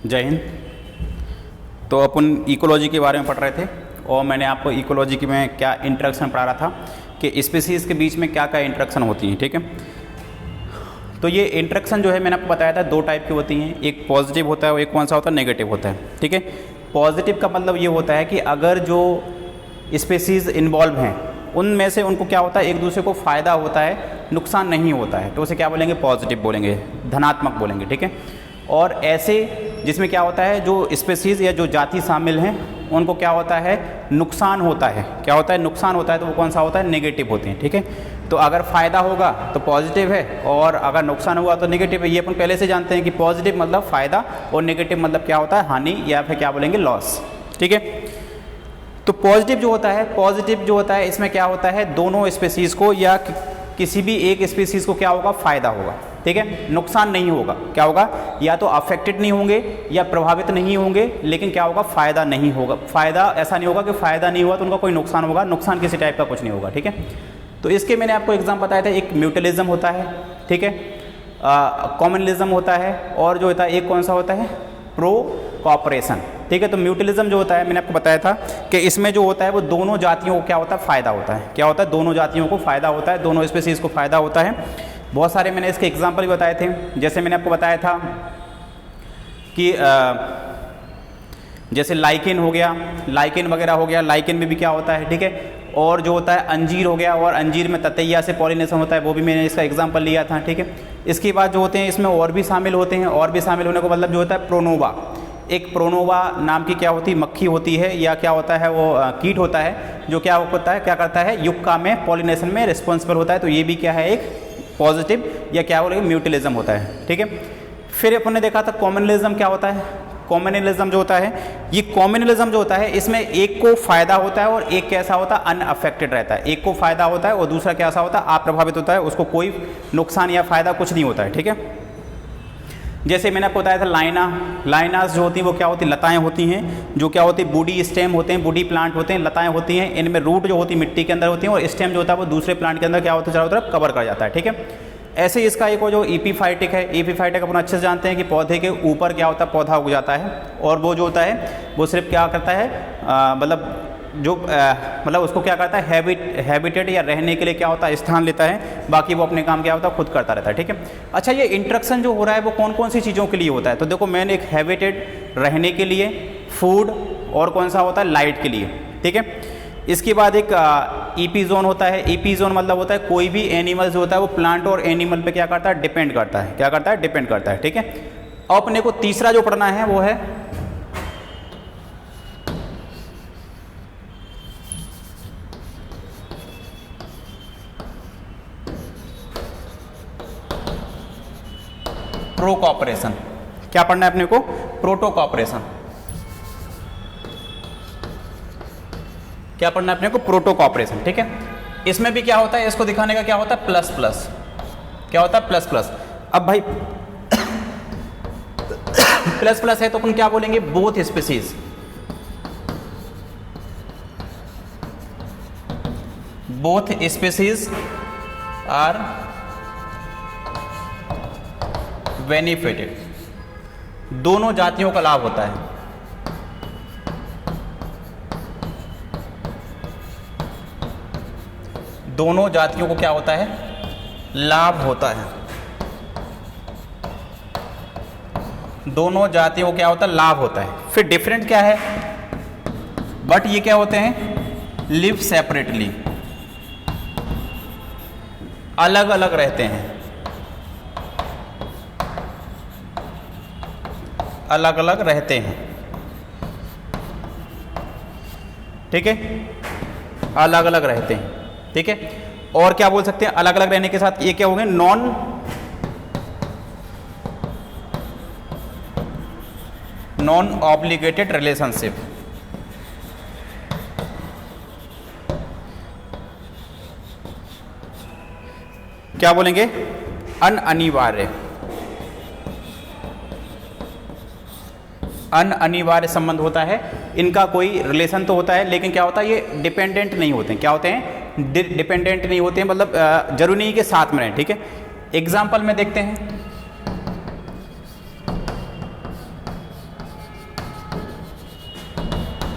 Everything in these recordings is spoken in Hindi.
जय हिंद। तो अपन इकोलॉजी के बारे में पढ़ रहे थे और मैंने आपको इकोलॉजी की में क्या इंटरेक्शन पढ़ा रहा था कि स्पीसीज़ के बीच में क्या क्या इंटरेक्शन होती हैं। ठीक है, तो ये इंटरेक्शन जो है मैंने आपको बताया था दो टाइप की होती हैं, एक पॉजिटिव होता है और एक कौन सा होता है, नेगेटिव होता है। ठीक है, पॉजिटिव का मतलब ये होता है कि अगर जो स्पीसीज़ इन्वॉल्व हैं उनमें से उनको क्या होता है, एक दूसरे को फ़ायदा होता है, नुकसान नहीं होता है, तो उसे क्या बोलेंगे, पॉजिटिव बोलेंगे, धनात्मक बोलेंगे। ठीक है, और ऐसे जिसमें क्या होता है, जो स्पीसीज़ या जो जाति शामिल हैं उनको क्या होता है, नुकसान होता है। क्या होता है, नुकसान होता है, तो वो कौन सा होता है, नेगेटिव होते हैं। ठीक है, तो अगर फ़ायदा होगा तो पॉजिटिव है और अगर नुकसान हुआ तो नेगेटिव है। ये अपन पहले से जानते हैं कि पॉजिटिव मतलब फ़ायदा और नेगेटिव मतलब क्या होता है, हानि या फिर क्या बोलेंगे, लॉस। ठीक है, तो पॉजिटिव जो होता है इसमें क्या होता है, दोनों स्पीसीज़ को या किसी भी एक स्पीसीज़ को क्या होगा, फ़ायदा होगा। ठीक है, नुकसान नहीं होगा। क्या होगा, या तो अफेक्टेड नहीं होंगे या प्रभावित नहीं होंगे, लेकिन क्या होगा, फ़ायदा नहीं होगा। फ़ायदा ऐसा नहीं होगा कि फ़ायदा नहीं हुआ तो उनका कोई नुकसान होगा, नुकसान किसी टाइप का कुछ नहीं होगा। ठीक है, तो इसके मैंने आपको एग्जाम बताया था, एक म्यूटलिज्म होता है, ठीक है, कॉमनलिज्म होता है, और जो होता है एक कौन सा होता है, प्रो कॉपरेशन। ठीक है, तो म्यूटलिज्म जो होता है मैंने आपको बताया था कि इसमें जो होता है वो दोनों जातियों को क्या होता है, फ़ायदा होता है। क्या होता है, दोनों जातियों को फ़ायदा होता है, दोनों स्पीसीज़ को फ़ायदा होता है। बहुत सारे मैंने इसके एग्जाम्पल भी बताए थे, जैसे मैंने आपको बताया था कि जैसे लाइकेन हो गया, लाइकेन वगैरह हो गया, लाइकेन में भी क्या होता है, ठीक है, और जो होता है अंजीर हो गया, और अंजीर में ततैया से पॉलिनेशन होता है, वो भी मैंने इसका एग्जांपल लिया था। ठीक है, इसके बाद जो होते हैं इसमें और भी शामिल होते हैं, और भी शामिल होने को मतलब जो होता है प्रोनोवा, एक प्रोनोवा नाम की क्या होती है, मक्खी होती है, या क्या होता है वो कीट होता है, जो क्या होता है, क्या करता है, युक्का में पॉलिनेशन में रिस्पॉन्सिबल होता है। तो ये भी क्या है, एक पॉजिटिव या क्या बोलेंगे, म्यूटलिज्म होता है। ठीक है, फिर अपन ने देखा था कॉमनलिज्म क्या होता है। कॉमनलिज्म जो होता है, ये कॉमनलिज्म जो होता है इसमें एक को फ़ायदा होता है और एक कैसा होता है, अनअफेक्टेड रहता है। एक को फ़ायदा होता है और दूसरा कैसा होता है, अप्रभावित होता है, उसको कोई नुकसान या फ़ायदा कुछ नहीं होता है। ठीक है, जैसे मैंने आपको बताया था लाइनास जो होती हैं वो क्या होती हैं, लताएं होती हैं, जो क्या होती है, बूडी स्टेम होते हैं, बूडी प्लांट होते हैं, लताएं होती हैं, इनमें रूट जो होती है मिट्टी के अंदर होती हैं, और स्टेम जो होता है वो दूसरे प्लांट के अंदर क्या होता है, चारों तरफ कवर कर जाता है। ठीक है, ऐसे ही इसका एक वो जो एपीफाइटिक है, एपीफाइटिक अपन अच्छे से जानते हैं कि पौधे के ऊपर क्या होता है, पौधा उग जाता है, और वो जो होता है वो सिर्फ क्या करता है, मतलब उसको क्या करता है, हैबिटेट या रहने के लिए क्या होता है, स्थान लेता है, बाकी वो अपने काम क्या होता है, खुद करता रहता है। ठीक है, अच्छा, ये इंटरेक्शन जो हो रहा है वो कौन कौन सी चीज़ों के लिए होता है, तो देखो मैंने एक हैबिटेट रहने के लिए, फूड, और कौन सा होता है, लाइट के लिए। ठीक है, इसके बाद एक ईपी जोन होता है। ईपी जोन मतलब होता है कोई भी एनिमल जो होता है वो प्लांट और एनिमल पे क्या करता है, डिपेंड करता है। क्या करता है, डिपेंड करता है। ठीक है, अब अपने को तीसरा जो पढ़ना है वो है प्रो कॉपरेशन। क्या पढ़ना है अपने को, प्रोटो कॉपरेशन। क्या पढ़ना है अपने को, प्रोटो कॉपरेशन। ठीक है, इसमें भी क्या होता है, इसको दिखाने का क्या होता है, प्लस प्लस। क्या होता है, प्लस प्लस। अब भाई प्लस प्लस है तो अपन क्या बोलेंगे, both species, both species are benefited, दोनों जातियों का लाभ होता है। दोनों जातियों को क्या होता है, लाभ होता है। दोनों जातियों को क्या होता है, लाभ होता है। फिर डिफरेंट क्या है, बट ये क्या होते हैं, लिव सेपरेटली, अलग अलग रहते हैं, अलग अलग रहते हैं। ठीक है, अलग अलग रहते हैं। ठीक है, और क्या बोल सकते हैं, अलग अलग रहने के साथ ये क्या हो गए, नॉन ऑब्लिगेटेड रिलेशनशिप। क्या बोलेंगे, अनिवार्य, अनिवार्य संबंध होता है। इनका कोई रिलेशन तो होता है, लेकिन क्या होता है, ये डिपेंडेंट नहीं होते हैं। क्या होते हैं, डिपेंडेंट नहीं होते हैं, मतलब जरूरी नहीं कि साथ में रहें। ठीक है, एग्जाम्पल में देखते हैं,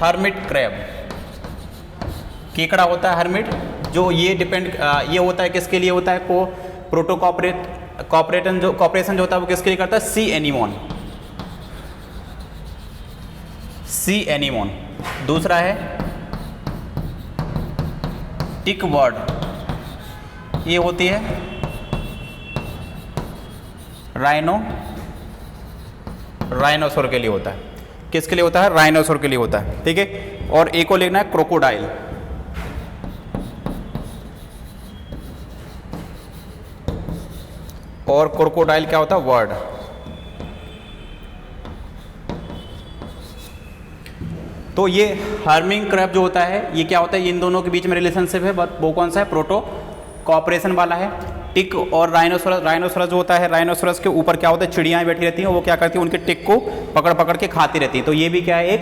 हर्मिट क्रैब, केकड़ा होता है हर्मिट, जो ये ये होता है किसके लिए होता है, को कॉपरेशन जो होता है वो किसके लिए करता है, सी एनीमोन। दूसरा है टिक बर्ड, ये होती है राइनोसोर के लिए होता है, किसके लिए होता है, राइनोसोर के लिए होता है, ठीक है। और एक को लिखना है क्रोकोडाइल, और क्रोकोडाइल क्या होता है, वर्ड। तो ये हर्मिंग क्रैब जो होता है ये क्या होता है, इन दोनों के बीच में रिलेशनशिप है, वो कौन सा है, प्रोटो कॉपरेशन वाला है। टिक और राइनोसोरस जो होता है, राइनोसोरस के ऊपर क्या होता है, चिड़ियाँ बैठी रहती हैं, वो क्या करती हैं, उनके टिक को पकड़ पकड़ के खाती रहती हैं। तो ये भी क्या है, एक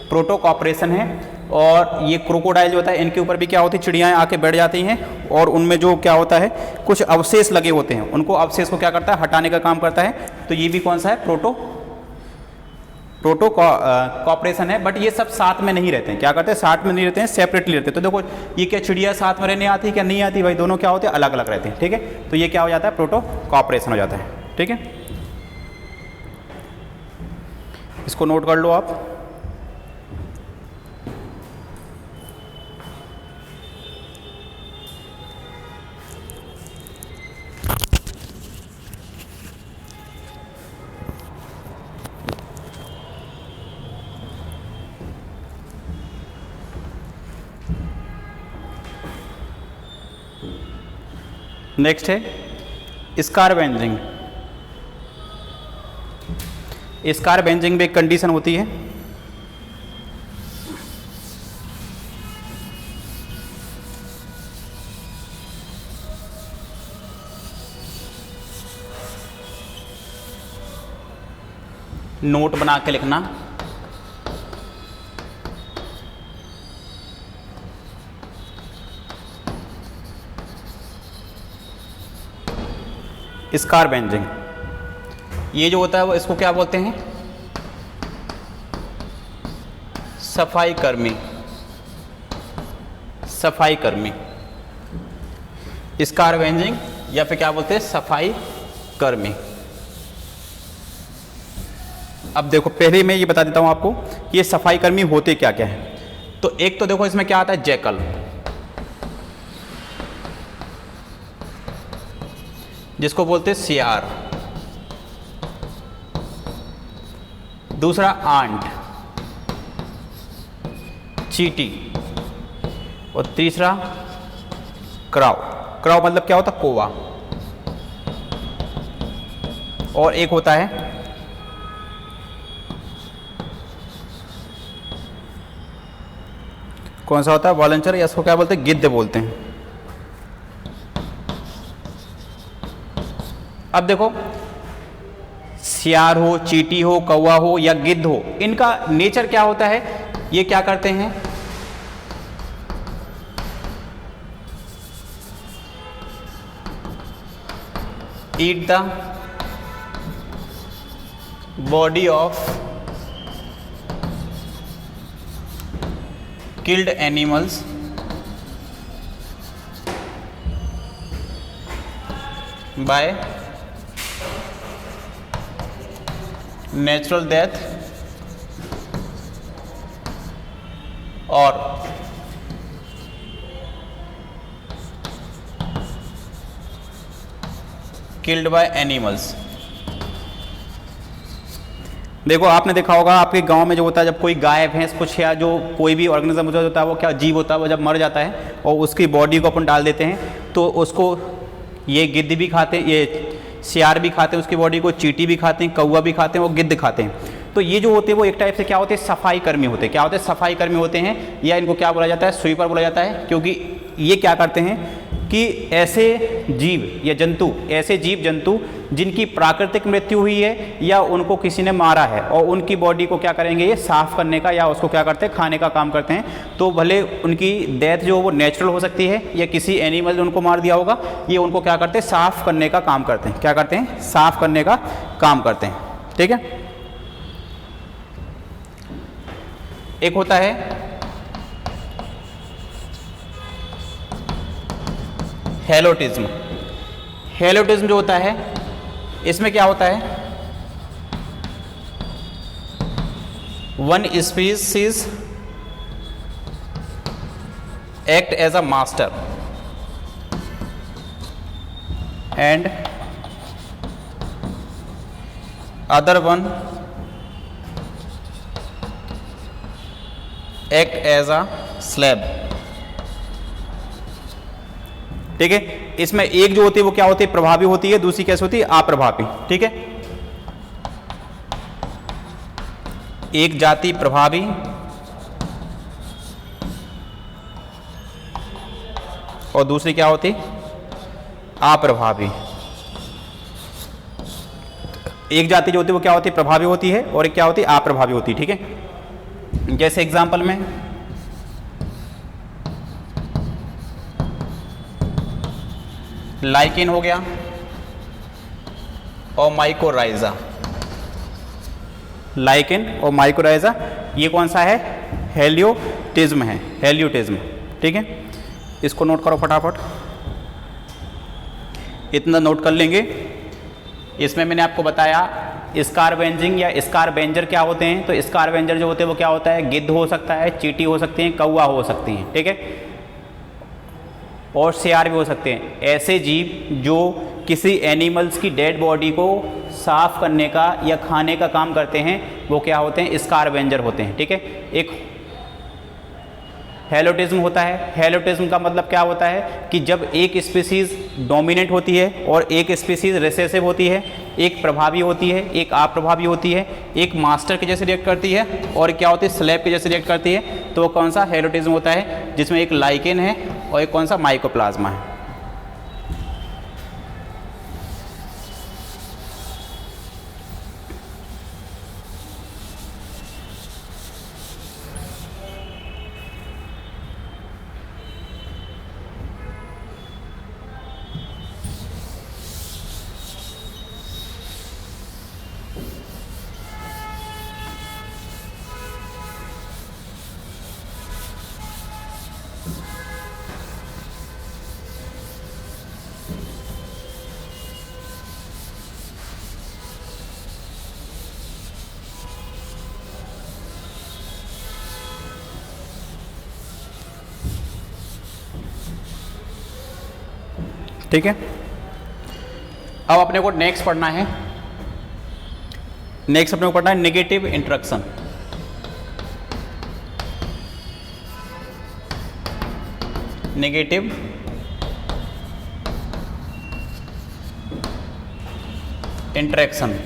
प्रोटो कॉपरेशन है। और ये क्रोकोडाइल जो होता है, इनके ऊपर भी क्या होती है, चिड़ियाँ आके बैठ जाती हैं, और उनमें जो क्या होता है, कुछ अवशेष लगे होते हैं, उनको अवशेष को क्या करता है, हटाने का काम करता है। तो ये भी कौन सा है, प्रोटो कॉपरेशन है। बट ये सब साथ में नहीं रहते हैं, क्या करते हैं, साथ में नहीं रहते हैं, सेपरेटली रहते हैं। तो देखो ये क्या चिड़िया साथ में रहने आती है क्या, नहीं आती भाई, दोनों क्या होते हैं, अलग अलग रहते हैं, ठीक है। तो ये क्या हो जाता है, प्रोटो कॉपरेशन हो जाता है, ठीक है। इसको नोट कर लो आप। नेक्स्ट है स्कारवेंजिंग। स्कारवेंजिंग में एक कंडीशन होती है, नोट बना के लिखना, स्कारवेंजिंग ये जो होता है वो इसको क्या बोलते हैं, सफाई कर्मी। स्कारवेंजिंग या फिर क्या बोलते हैं, सफाई कर्मी। अब देखो पहले मैं ये बता देता हूं आपको कि ये सफाई कर्मी होते क्या क्या है। तो एक तो देखो इसमें क्या आता है, जैकल, जिसको बोलते हैं सियार। दूसरा आंट, चीटी। और तीसरा क्राउ। क्राउ मतलब क्या होता है, कौवा। और एक होता है कौन सा होता है, वॉलंचर, या इसको क्या बोलते हैं, गिद्ध बोलते हैं। अब देखो सियार हो, चींटी हो, कौवा हो या गिद्ध हो, इनका नेचर क्या होता है, ये क्या करते हैं, eat the body of killed animals by natural death और किल्ड बाय एनिमल्स। देखो आपने देखा होगा आपके गांव में जो होता है, जब कोई गाय भैंस कुछ या जो कोई भी ऑर्गेनिज्म होता है, वो क्या जीव होता है, वो जब मर जाता है और उसकी बॉडी को अपन डाल देते हैं, तो उसको ये गिद्ध भी खाते हैं, ये सियार भी खाते हैं उसकी बॉडी को, चींटी भी खाते हैं, कौवा भी खाते हैं, वो गिद्ध खाते हैं। तो ये जो होते हैं वो एक टाइप से क्या होते हैं, सफाई कर्मी होते हैं। क्या होते हैं, सफाई कर्मी होते हैं, या इनको क्या बोला जाता है, स्वीपर बोला जाता है। क्योंकि ये क्या करते हैं कि ऐसे जीव जंतु जिनकी प्राकृतिक मृत्यु हुई है या उनको किसी ने मारा है, और उनकी बॉडी को क्या करेंगे, ये साफ करने का या उसको क्या करते हैं, खाने का काम करते हैं। तो भले उनकी डेथ जो वो नेचुरल हो सकती है या किसी एनिमल ने उनको मार दिया होगा, ये उनको क्या करते हैं, साफ करने का काम करते हैं। क्या करते हैं, साफ करने का काम करते हैं, ठीक है। एक होता है हेलोटिज्म। हेलोटिज्म जो होता है इसमें क्या होता है, one species act as a master and other one act as a slave. ठीक है, इसमें एक जो होती है वो क्या होती है, प्रभावी होती है, दूसरी कैसे होती है, अप्रभावी। ठीक है, एक जाति प्रभावी और दूसरी क्या होती, अप्रभावी। एक जाति जो होती है वो क्या होती है, प्रभावी होती है, और एक क्या होती है, अप्रभावी होती है। ठीक है, जैसे एग्जांपल में लाइकेन हो गया और माइकोराइजा। लाइकेन और माइकोराइजा ये कौन सा है, हेलियोटिज्म है, हेलियोटिज्म। ठीक है, इसको नोट करो फटाफट, इतना नोट कर लेंगे। इसमें मैंने आपको बताया स्कारवेंजिंग या स्कारवेंजर क्या होते हैं। तो स्कारवेंजर जो होते हैं वो क्या होता है, गिद्ध हो सकता है, चींटी हो सकती है, कौवा हो सकती हैं। ठीक है, और सियार भी हो सकते हैं। ऐसे जीव जो किसी एनिमल्स की डेड बॉडी को साफ करने का या खाने का काम करते हैं वो क्या होते हैं, स्कारवेंजर होते हैं। ठीक है, एक हेलोटिज्म होता है। हेलोटिज्म का मतलब क्या होता है कि जब एक स्पीसीज डोमिनेंट होती है और एक स्पीसीज रिसेसिव होती है, एक प्रभावी होती है, एक अप्रभावी होती है, एक मास्टर के जैसे रिएक्ट करती है और क्या होती है, स्लेब के जैसे रिएक्ट करती है, तो वो कौन सा हेलोटिज्म होता है, जिसमें एक लाइकेन है और एक कौन सा, माइकोप्लाज्मा है। ठीक है, अब अपने को नेक्स्ट पढ़ना है, नेक्स्ट अपने को पढ़ना है नेगेटिव इंटरेक्शन। नेगेटिव इंटरेक्शन,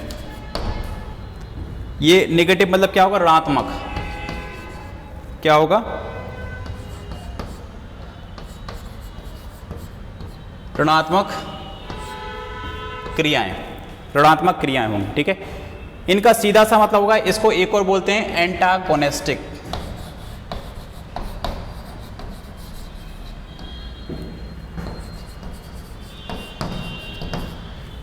ये नेगेटिव मतलब क्या होगा, ऋणात्मक। क्या होगा, ऋणात्मक क्रियाएं, ऋणात्मक क्रियाएं होंगी। ठीक है, इनका सीधा सा मतलब होगा, इसको एक और बोलते हैं एंटागोनिस्टिक।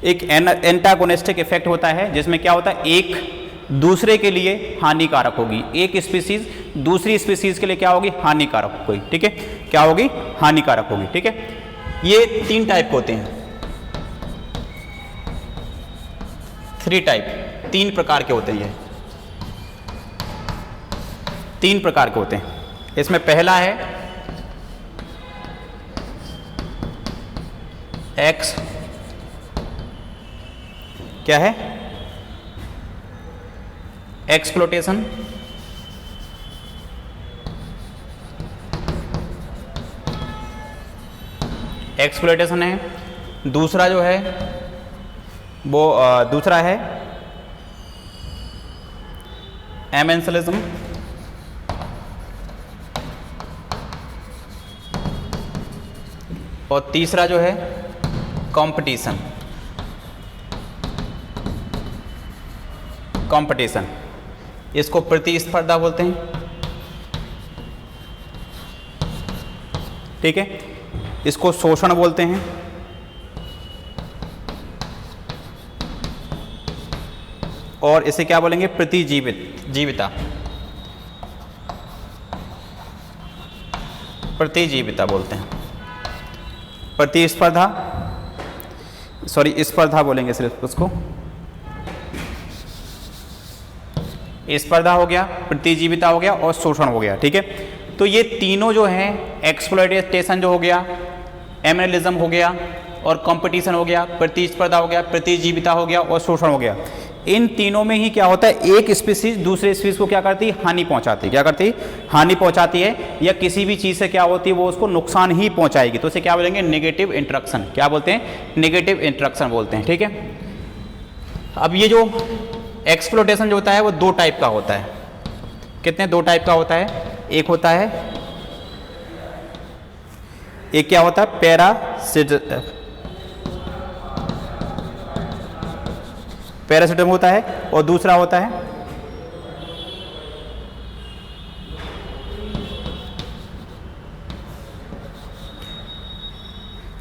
एक एंटागोनिस्टिक इफेक्ट होता है जिसमें क्या होता है, एक दूसरे के लिए हानिकारक होगी, एक स्पीसीज दूसरी स्पीसीज के लिए क्या होगी, हानिकारक होगी। ठीक है, क्या होगी, हानिकारक होगी। ठीक है, ये 3 टाइप होते हैं, 3 टाइप, 3 प्रकार के होते हैं। ये 3 प्रकार के होते हैं। इसमें पहला है एक्स, क्या है, एक्सप्लोटेशन। एक्सप्लोटेशन है। दूसरा जो है वो दूसरा है एमेंसलिज्म। और तीसरा जो है कंपटीशन। कंपटीशन, इसको प्रतिस्पर्धा बोलते हैं। ठीक है, इसको शोषण बोलते हैं। और इसे क्या बोलेंगे, प्रतिजीविता। प्रतिजीविता बोलते हैं। प्रतिस्पर्धा, सॉरी स्पर्धा बोलेंगे सिर्फ उसको। स्पर्धा हो गया, प्रतिजीविता हो गया और शोषण हो गया, ठीक है। तो ये तीनों जो हैं, एक्सप्लॉयटेशन जो हो गया, एमएनएलिज्म हो गया और कंपटीशन हो गया, प्रतिस्पर्धा हो गया, प्रतिजीविता हो गया और शोषण हो गया, इन तीनों में ही क्या होता है, एक स्पीसीज दूसरे स्पीसीज को क्या करती है, हानि पहुंचाती है। क्या करती है, हानि पहुंचाती है, या किसी भी चीज़ से क्या होती है, वो उसको नुकसान ही पहुंचाएगी। तो उसे क्या बोलेंगे, नेगेटिव इंटरेक्शन। क्या बोलते हैं, नेगेटिव इंटरेक्शन बोलते हैं, ठीक है। अब ये जो एक्सप्लॉयटेशन जो होता है वो दो टाइप का होता है। कितने, दो टाइप का होता है। एक होता है, एक क्या होता है, पैरासिटम होता है, और दूसरा होता है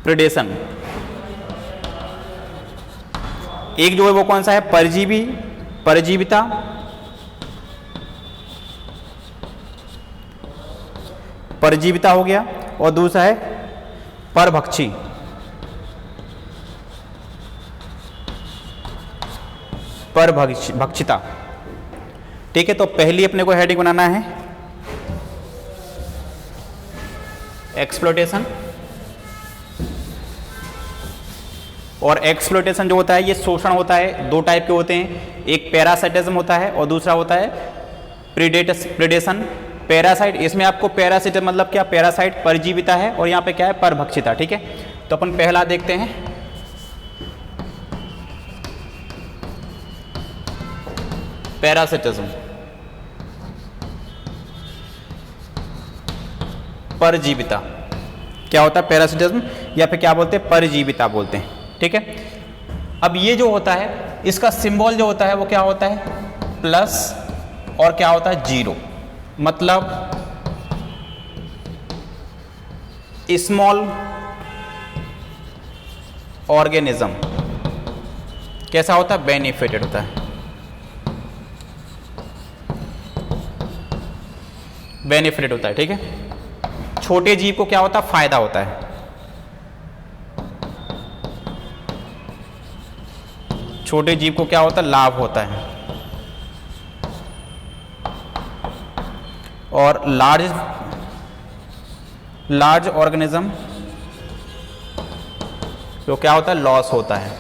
प्रेडेशन। एक जो है वो कौन सा है, परजीवी, परजीविता, परजीविता हो गया, और दूसरा है परभक्षी। परभक्षिता, ठीक है। तो पहली अपने को हेडिंग बनाना है एक्सप्लॉयटेशन। और एक्सप्लॉयटेशन जो होता है ये शोषण होता है, दो टाइप के होते हैं। एक पैरासाइटिज्म होता है और दूसरा होता है प्रेडेशन। पैरासाइट, इसमें आपको पैरासिट मतलब क्या, पैरासाइट परजीविता है, और यहाँ पे क्या है, परभक्षिता, ठीक है। तो अपन पहला देखते हैं, पैरासिटिज्म, परजीविता। क्या होता है, पैरासिटिज्म, या फिर क्या बोलते हैं, परजीविता बोलते हैं, ठीक है। अब ये जो होता है, इसका सिंबल जो होता है वो क्या होता है, प्लस, और क्या होता है, जीरो। मतलब स्मॉल ऑर्गेनिज्म कैसा होता है, बेनिफिटेड होता है, बेनिफिटेड होता है, ठीक है। छोटे जीव को क्या होता है, फायदा होता है। छोटे जीव को क्या होता है, लाभ होता है। और लार्ज ऑर्गेनिज्म तो क्या होता है, लॉस होता है।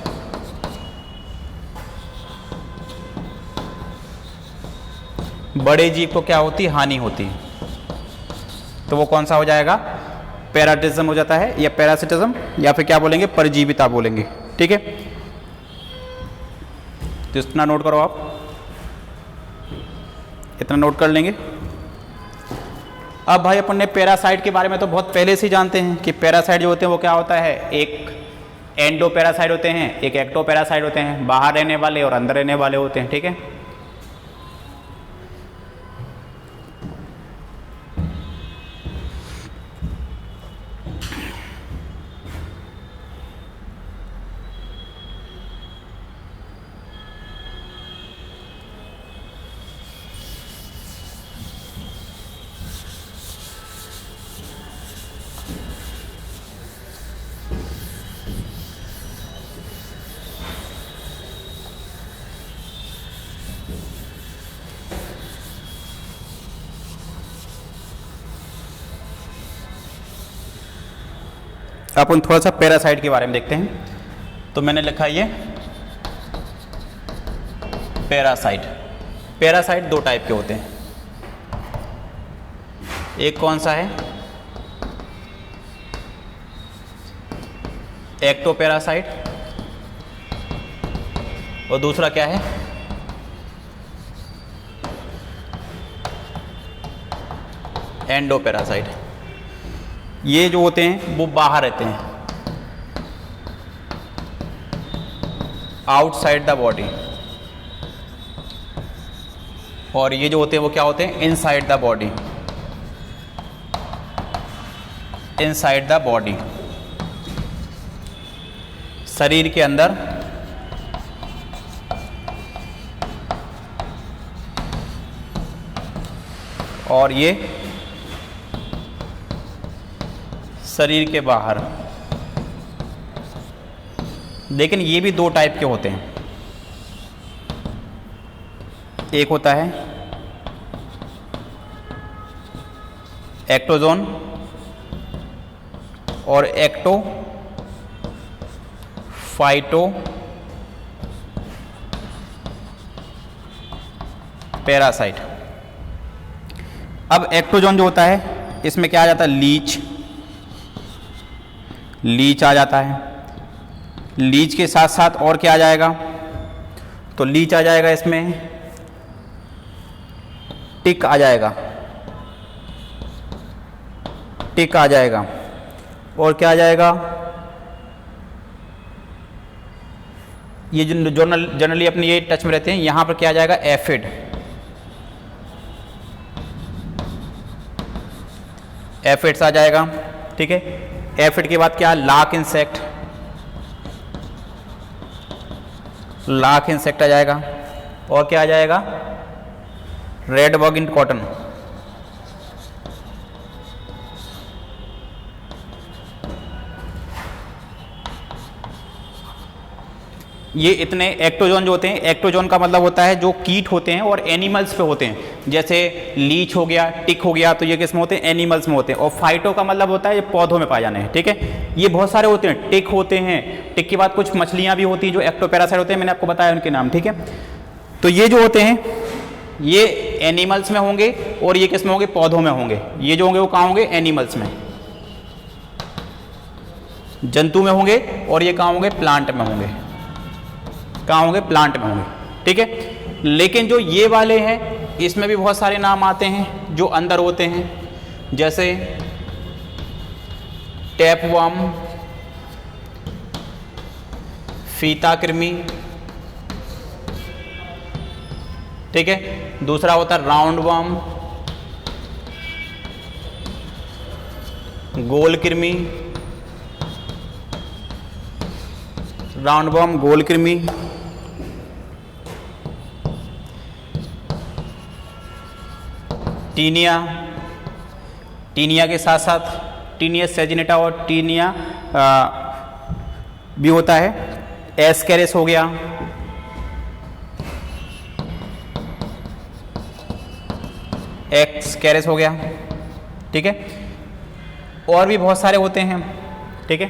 बड़े जीव को क्या होती है, हानि होती है। तो वो कौन सा हो जाएगा, पैराटिज्म हो जाता है, या पैरासिटिज्म, या फिर क्या बोलेंगे, परजीविता बोलेंगे, ठीक है। तो इतना नोट करो आप, इतना नोट कर लेंगे। अब भाई अपन ने पैरासाइट के बारे में तो बहुत पहले से जानते हैं कि पैरासाइट जो होते हैं वो क्या होता है, एक एंडो पैरासाइट होते हैं, एक एक्टो पैरासाइट होते हैं, बाहर रहने वाले और अंदर रहने वाले होते हैं, ठीक है। अपन थोड़ा सा पैरासाइट के बारे में देखते हैं। तो मैंने लिखा ये पैरासाइट। पैरासाइट दो टाइप के होते हैं, एक कौन सा है, एक्टोपैरासाइट, और दूसरा क्या है, एंडोपैरासाइट। ये जो होते हैं वो बाहर रहते हैं, आउटसाइड द बॉडी, और ये जो होते हैं वो क्या होते हैं, inside the body, inside the body, शरीर के अंदर। और ये शरीर के बाहर। लेकिन ये भी दो टाइप के होते हैं, एक होता है एक्टोजोन और एक्टो फाइटो पैरासाइट। अब एक्टोजोन जो होता है इसमें क्या आ जाता है, लीच आ जाता है। लीच के साथ साथ और क्या आ जाएगा, तो लीच आ जाएगा, इसमें टिक आ जाएगा, टिक आ जाएगा, और क्या आ जाएगा, ये जो जनरली अपने ये टच में रहते हैं, यहां पर क्या आ जाएगा, एफिड, एफिड्स आ जाएगा। ठीक है, एफिड के बाद क्या, लाक इंसेक्ट, लाक इंसेक्ट आ जाएगा, और क्या आ जाएगा, रेड बग इन कॉटन। ये इतने एक्टोजोन जो होते हैं, एक्टोजोन का मतलब होता है जो कीट होते हैं और एनिमल्स पे होते हैं, जैसे लीच हो गया, टिक हो गया, तो ये किस में होते हैं, एनिमल्स में होते हैं। और फाइटो का मतलब होता है ये पौधों में पाए जाने हैं। ठीक है, ये बहुत सारे होते हैं, टिक होते हैं, टिक के बाद कुछ मछलियां भी होती हैं जो एक्टोपैरासाइट होते हैं, मैंने आपको बताया उनके नाम। ठीक है, तो ये जो होते हैं ये एनिमल्स में होंगे और ये किस में होंगे, पौधों में होंगे। ये जो होंगे वो कहाँ होंगे, एनिमल्स में, जंतु में होंगे, और ये कहाँ होंगे, प्लांट में होंगे, कहाँ होंगे, प्लांट में होंगे। ठीक है, लेकिन जो ये वाले हैं इसमें भी बहुत सारे नाम आते हैं जो अंदर होते हैं, जैसे टैपवर्म, फीता कृमि। ठीक है, दूसरा होता है राउंड वर्म, गोल कृमि, राउंड वर्म, गोल कृमि, टीनिया, टीनिया के साथ साथ टीनिया सेजिनेटा और टीनिया भी होता है, एस्केरिस हो गया, एक्सकेरिस हो गया। ठीक है, और भी बहुत सारे होते हैं। ठीक है,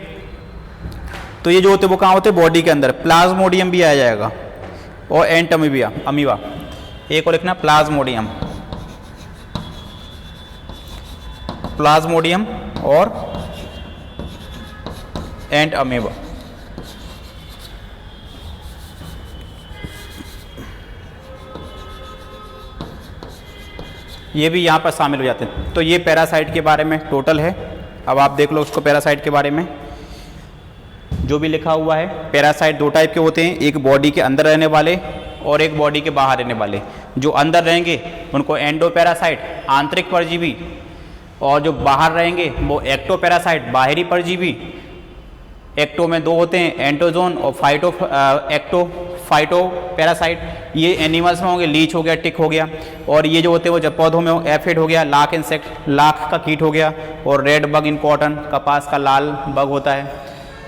तो ये जो होते हैं वो कहाँ होते हैं, बॉडी के अंदर। प्लाज्मोडियम भी आ जाएगा और एंट अमीबिया, अमीबा, एक और लिखना प्लाज्मोडियम, प्लाज्मोडियम और एंट अमीबा। ये भी यहाँ पर शामिल हो जाते हैं। तो ये पैरासाइट के बारे में टोटल है। अब आप देख लो उसको, पैरासाइट के बारे में जो भी लिखा हुआ है। पैरासाइट दो टाइप के होते हैं, एक बॉडी के अंदर रहने वाले और एक बॉडी के बाहर रहने वाले। जो अंदर रहेंगे उनको एंडोपैरासाइट, आंतरिक परजीवी, और जो बाहर रहेंगे वो एक्टोपैरासाइट, बाहरी परजीवी। एक्टो में दो होते हैं, एंटोजोन और एक्टो फाइटो पैरासाइट। ये एनिमल्स में होंगे, लीच हो गया, टिक हो गया। और ये जो होते हैं वो जब पौधों में हो, एफिड हो गया, लाख इंसेक्ट, लाख का कीट हो गया, और रेड बग इन कॉटन, कपास का लाल बग होता है।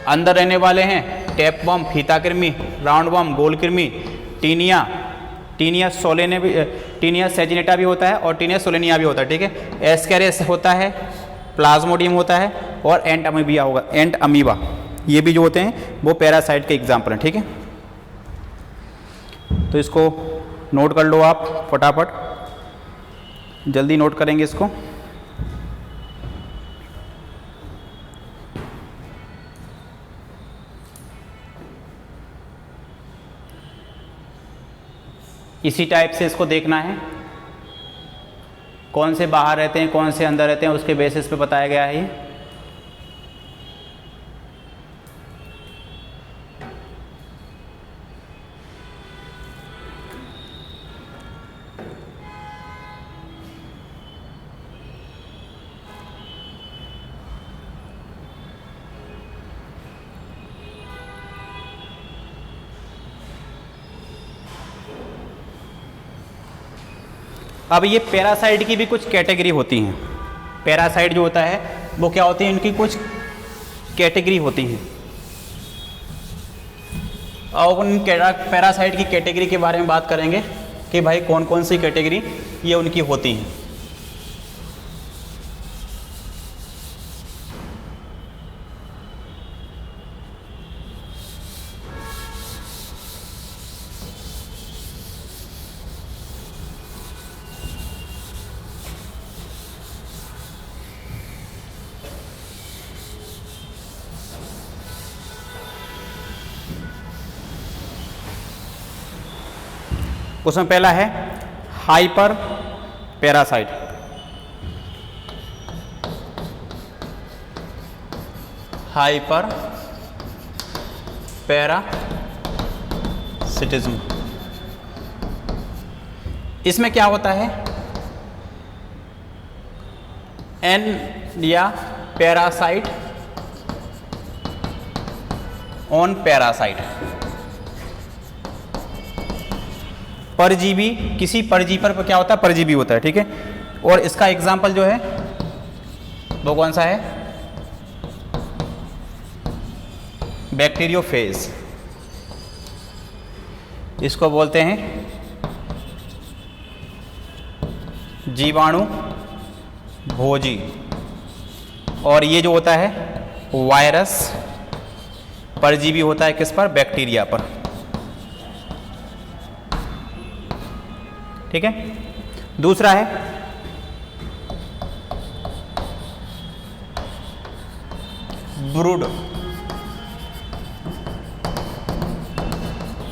अंदर रहने वाले हैं टैपवर्म, फीता कृमि, राउंड वर्म, गोल कृमि, टीनिया, टीनिया सोलेने भी, टीनिया सेजिनेटा भी होता है और टीनिया सोलेनिया भी होता है। ठीक है, एस्केरिस होता है, प्लाज्मोडियम होता है, और एंट अमीबिया होगा, एंट अमीबा। ये भी जो होते हैं वो पैरासाइट के एग्जाम्पल हैं। ठीक है, तो इसको नोट कर लो आप फटाफट, जल्दी नोट करेंगे इसको। इसी टाइप से इसको देखना है, कौन से बाहर रहते हैं, कौन से अंदर रहते हैं, उसके बेसिस पे बताया गया है ये। अब ये पैरासाइट की भी कुछ कैटेगरी होती हैं। पैरासाइट जो होता है वो क्या होती है, इनकी कुछ कैटेगरी होती हैं। अब उन पैरासाइट की कैटेगरी के बारे में बात करेंगे कि भाई कौन कौन सी कैटेगरी ये उनकी होती हैं। उसमें पहला है हाइपर पैरासाइट। Hyper parasitism. इसमें क्या होता है, एन या पैरासाइट ऑन पैरासाइट। परजीवी, किसी परजीवी पर क्या होता है, परजीवी होता है, ठीक है। और इसका एग्जाम्पल जो है वो कौन सा है, बैक्टीरियोफेज। इसको बोलते हैं जीवाणु भोजी। और ये जो होता है वायरस परजीवी होता है किस पर, बैक्टीरिया पर, ठीक है। दूसरा है ब्रूड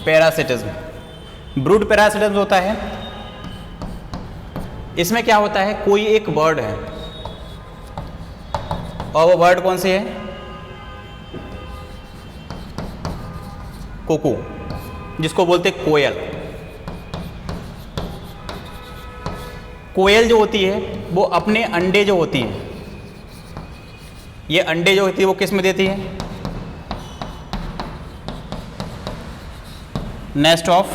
पैरासिटिज्म। ब्रूड पैरासिटिज्म होता है, इसमें क्या होता है, कोई एक बर्ड है और वो बर्ड कौन सी है, कुकू, जिसको बोलते हैं कोयल। कोयल जो होती है वो अपने अंडे जो होती है, ये अंडे जो होती है वो किस में देती है, नेस्ट ऑफ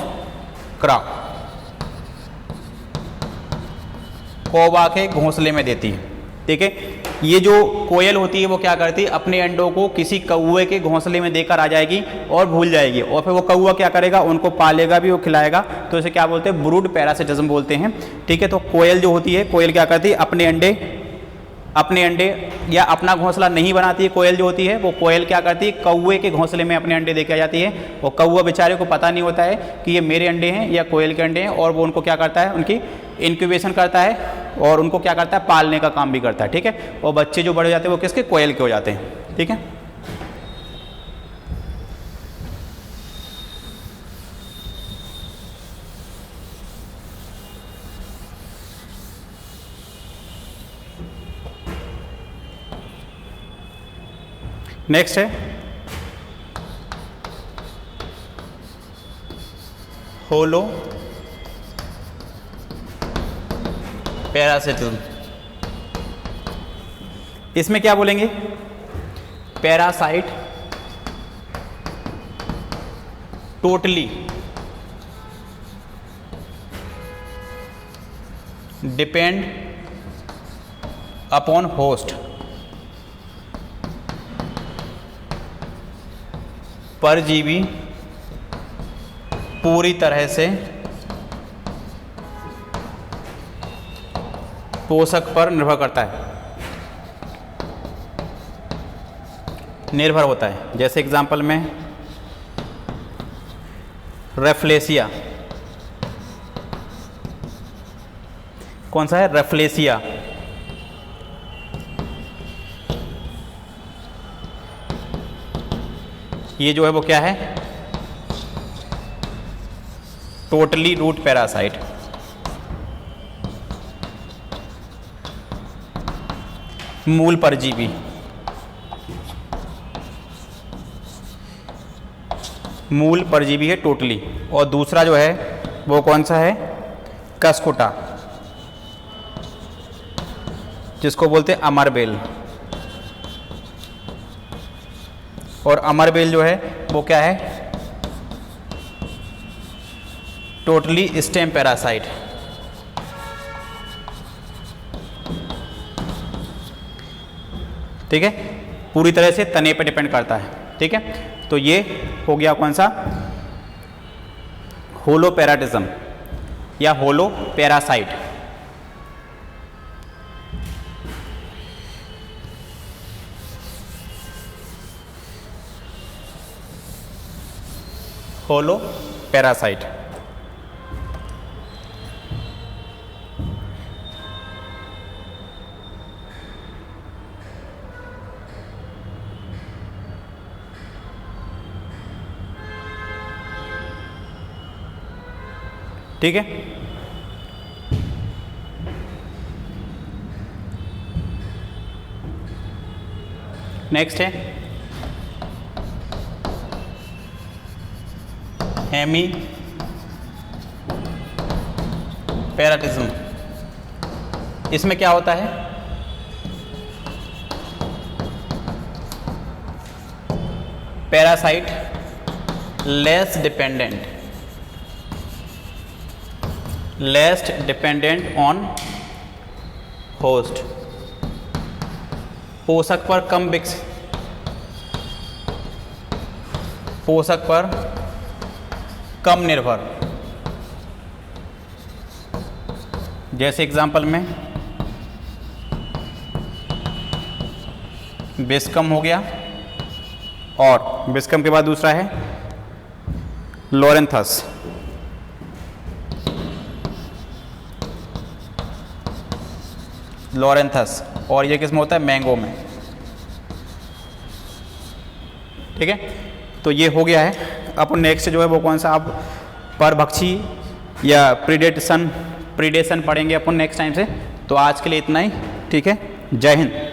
क्रा, कौवा के घोंसले में देती है, ठीक है। ये जो कोयल होती है वो क्या करती है, अपने अंडों को किसी कौवे के घोंसले में देकर आ जाएगी और भूल जाएगी, और फिर वो कौवा क्या करेगा, उनको पालेगा भी, वो खिलाएगा। तो इसे क्या बोलते हैं, ब्रूड पैरासिटिज्म बोलते हैं, ठीक है। तो कोयल जो होती है, कोयल क्या करती है, अपने अंडे या अपना घोंसला नहीं बनाती है। कोयल जो होती है वो कोयल क्या करती है, कौवे के घोंसले में अपने अंडे देके आ जाती है। और कौवा बेचारे को पता नहीं होता है कि ये मेरे अंडे हैं या कोयल के अंडे हैं, और वो उनको क्या करता है, उनकी इंक्यूबेशन करता है और उनको क्या करता है, पालने का काम भी करता है, ठीक है। और बच्चे जो बड़े हो जाते हैं वो किसके, कोयल के हो जाते हैं, ठीक है। नेक्स्ट है होलो पैरासिटिज्म। इसमें क्या बोलेंगे, parasite totally depend upon host. परजीवी पूरी तरह से पोषक पर निर्भर करता है, निर्भर होता है। जैसे एग्जांपल में रेफ्लेसिया, कौन सा है, रेफ्लेसिया। ये जो है वो क्या है, टोटली रूट पैरासाइट। मूल परजीवी, मूल परजीवी है टोटली। और दूसरा जो है वो कौन सा है, कस्कुटा, जिसको बोलते हैं अमरबेल। और अमरबेल जो है वो क्या है, टोटली स्टेम पैरासाइट। ठीक है, पूरी तरह से तने पे डिपेंड करता है। ठीक है, तो ये हो गया कौन सा, होलोपैराटिज्म या होलोपैरासाइट। होलोपैरासाइट। ठीक है, नेक्स्ट है हेमी पैराटिज्म। इसमें क्या होता है, parasite less dependent on host, पोषक पर कम निर्भर। जैसे एग्जांपल में बिस्कम हो गया, और बिस्कम के बाद दूसरा है लोरेंथस। और ये किस में होता है, मैंगो में। ठीक है, तो ये हो गया है। अब नेक्स्ट जो है वो कौन सा, अब परभक्षी या प्रीडेशन पढ़ेंगे अपन नेक्स्ट टाइम से। तो आज के लिए इतना ही। ठीक है, जय हिंद।